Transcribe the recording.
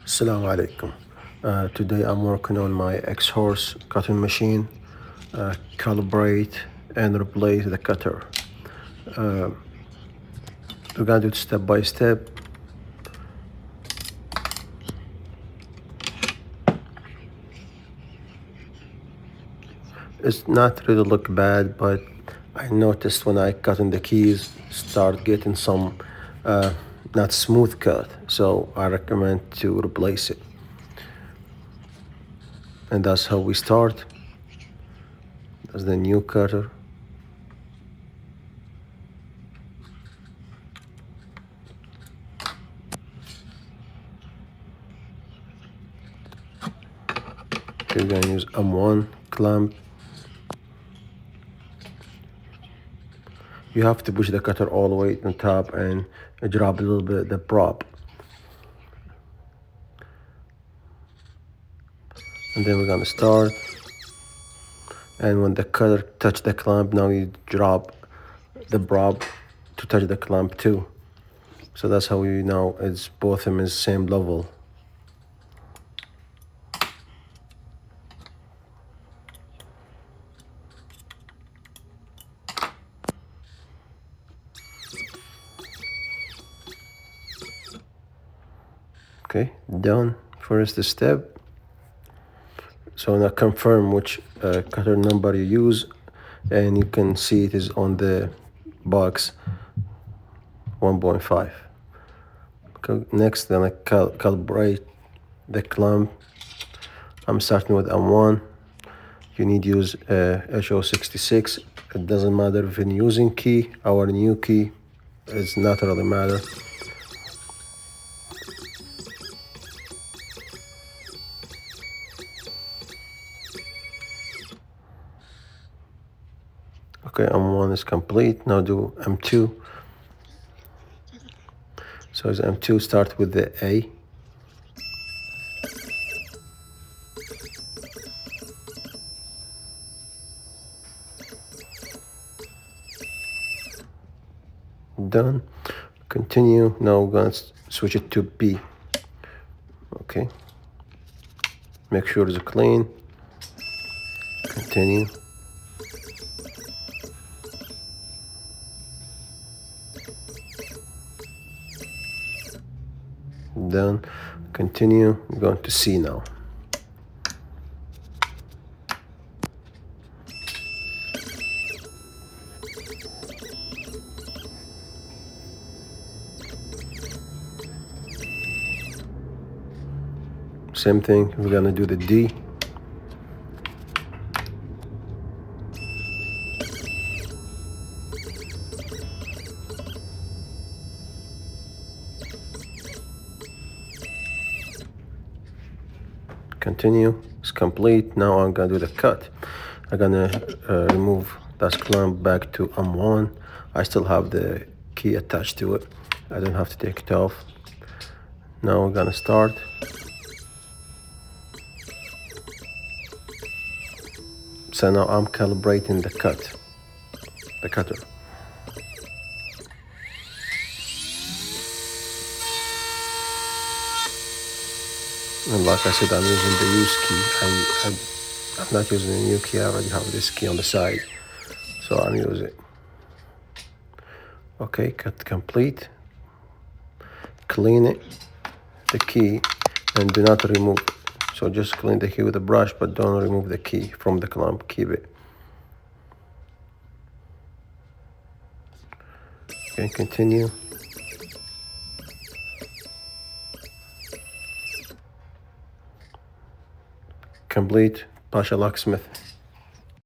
Assalamu alaikum. Today I'm working on my Xhorse cutting machine, calibrate and replace the cutter. We're gonna do it step by step. It's not really look bad, but I noticed when I cut in the keys start getting some not smooth cut, so I recommend to replace it. And that's how we start. That's the new cutter. We're gonna use M1 clamp. You have to push the cutter all the way on top and drop a little bit the prop. And then we're gonna start. And when the cutter touch the clamp, now you drop the prop to touch the clamp too. So that's how you know it's both of them is same level. Okay, done. First step. So now confirm which cutter number you use, and you can see it is on the box 1.5. Next, then I calibrate the clamp. I'm starting with M1. You need to use H066. It doesn't matter if you're using key or new key. It's not really matter. Okay, M1 is complete. Now do M2. So as M2, start with the A. Done. Continue. Now we're gonna switch it to B. Okay. Make sure it's clean. Continue. Done. Continue. We're going to C now. Same thing, we're gonna do the D. Continue, it's complete. Now I'm gonna do the cut. I'm gonna remove that clamp back to M1. I still have the key attached to it. I don't have to take it off. Now we're gonna start. So now I'm calibrating the cutter. And like I said, I'm using the use key. I'm not using the new key. I already have this key on the side, so I'm using it. Okay, cut complete. Clean it, the key, and do not remove. So just clean the key with a brush, but don't remove the key from the clamp. Keep it. Okay, continue. Complete. Pasha Locksmith.